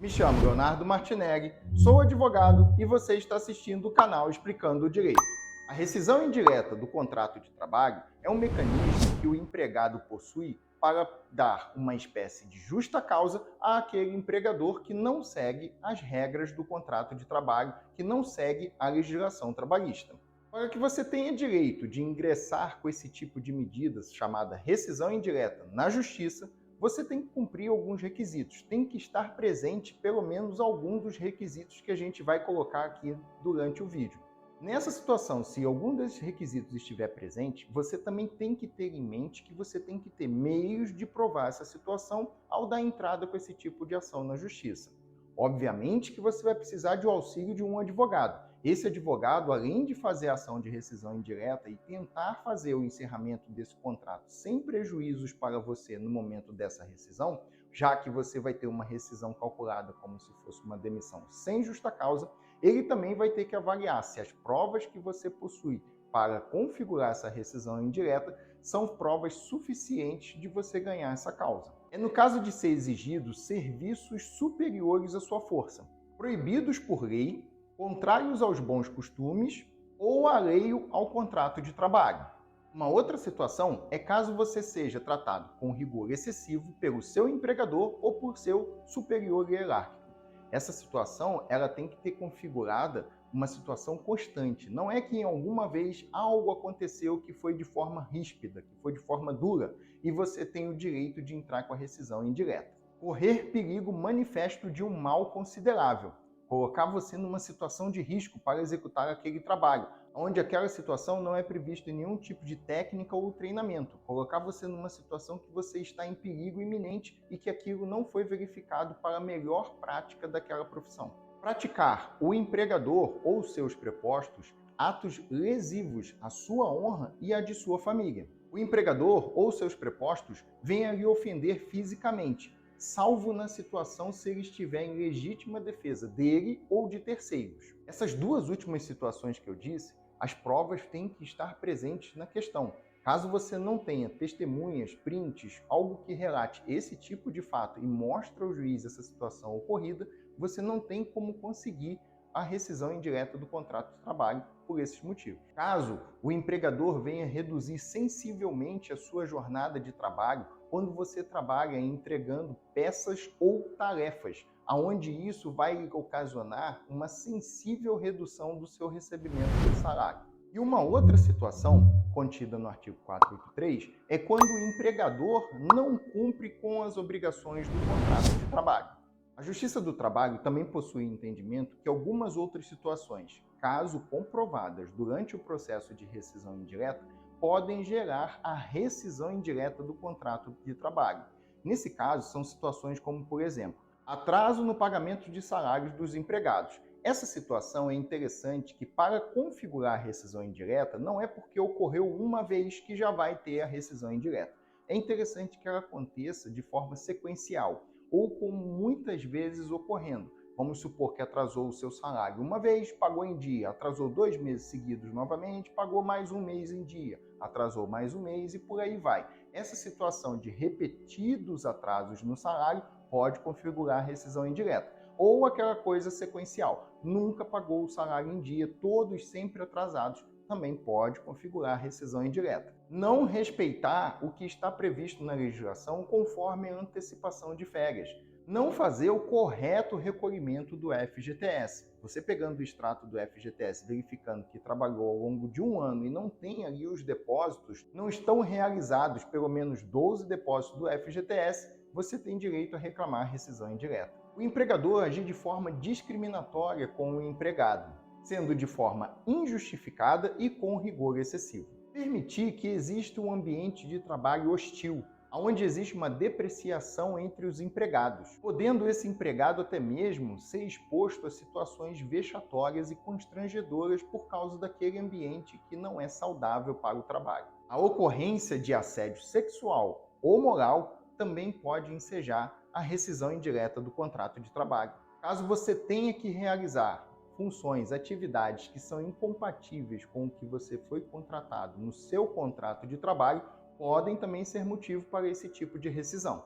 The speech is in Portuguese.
Me chamo Leonardo Martinelli, sou advogado e você está assistindo o canal Explicando o Direito. A rescisão indireta do contrato de trabalho é um mecanismo que o empregado possui para dar uma espécie de justa causa àquele empregador que não segue as regras do contrato de trabalho, que não segue a legislação trabalhista. Para que você tenha direito de ingressar com esse tipo de medidas, chamada rescisão indireta, na Justiça, você tem que cumprir alguns requisitos, tem que estar presente pelo menos algum dos requisitos que a gente vai colocar aqui durante o vídeo. Nessa situação, se algum desses requisitos estiver presente, você também tem que ter em mente que você tem que ter meios de provar essa situação ao dar entrada com esse tipo de ação na Justiça. Obviamente que você vai precisar de o auxílio de um advogado. Esse advogado, além de fazer a ação de rescisão indireta e tentar fazer o encerramento desse contrato sem prejuízos para você no momento dessa rescisão, já que você vai ter uma rescisão calculada como se fosse uma demissão sem justa causa, ele também vai ter que avaliar se as provas que você possui para configurar essa rescisão indireta são provas suficientes de você ganhar essa causa. É no caso de ser exigidos serviços superiores à sua força, proibidos por lei, contrários aos bons costumes ou alheio ao contrato de trabalho. Uma outra situação é caso você seja tratado com rigor excessivo pelo seu empregador ou por seu superior hierárquico. Essa situação ela tem que ter configurada uma situação constante. Não é que em alguma vez algo aconteceu que foi de forma ríspida, que foi de forma dura, e você tem o direito de entrar com a rescisão indireta. Correr perigo manifesto de um mal considerável. Colocar você numa situação de risco para executar aquele trabalho, onde aquela situação não é prevista em nenhum tipo de técnica ou treinamento. Colocar você numa situação que você está em perigo iminente e que aquilo não foi verificado para a melhor prática daquela profissão. Praticar o empregador ou seus prepostos atos lesivos à sua honra e à de sua família. O empregador ou seus prepostos venha lhe ofender fisicamente, salvo na situação se ele estiver em legítima defesa dele ou de terceiros. Essas duas últimas situações que eu disse, as provas têm que estar presentes na questão. Caso você não tenha testemunhas, prints, algo que relate esse tipo de fato e mostre ao juiz essa situação ocorrida, você não tem como conseguir a rescisão indireta do contrato de trabalho por esses motivos. Caso o empregador venha reduzir sensivelmente a sua jornada de trabalho quando você trabalha entregando peças ou tarefas, aonde isso vai ocasionar uma sensível redução do seu recebimento do salário. E uma outra situação contida no artigo 483 é quando o empregador não cumpre com as obrigações do contrato de trabalho. A Justiça do Trabalho também possui entendimento que algumas outras situações, caso comprovadas durante o processo de rescisão indireta, podem gerar a rescisão indireta do contrato de trabalho. Nesse caso, são situações como, por exemplo, atraso no pagamento de salários dos empregados. Essa situação é interessante que, para configurar a rescisão indireta, não é porque ocorreu uma vez que já vai ter a rescisão indireta. É interessante que ela aconteça de forma sequencial, ou como muitas vezes ocorrendo. Vamos supor que atrasou o seu salário uma vez, pagou em dia, atrasou 2 meses seguidos novamente, pagou mais um mês em dia, atrasou mais um mês e por aí vai. Essa situação de repetidos atrasos no salário pode configurar a rescisão indireta. Ou aquela coisa sequencial, nunca pagou o salário em dia, todos sempre atrasados, também pode configurar a rescisão indireta. Não respeitar o que está previsto na legislação conforme a antecipação de férias. Não fazer o correto recolhimento do FGTS. Você pegando o extrato do FGTS, verificando que trabalhou ao longo de um ano e não tem ali os depósitos, não estão realizados pelo menos 12 depósitos do FGTS, você tem direito a reclamar rescisão indireta. O empregador agir de forma discriminatória com o empregado, sendo de forma injustificada e com rigor excessivo. Permitir que exista um ambiente de trabalho hostil, onde existe uma depreciação entre os empregados, podendo esse empregado até mesmo ser exposto a situações vexatórias e constrangedoras por causa daquele ambiente que não é saudável para o trabalho. A ocorrência de assédio sexual ou moral também pode ensejar a rescisão indireta do contrato de trabalho. Caso você tenha que realizar funções, atividades que são incompatíveis com o que você foi contratado no seu contrato de trabalho, podem também ser motivo para esse tipo de rescisão.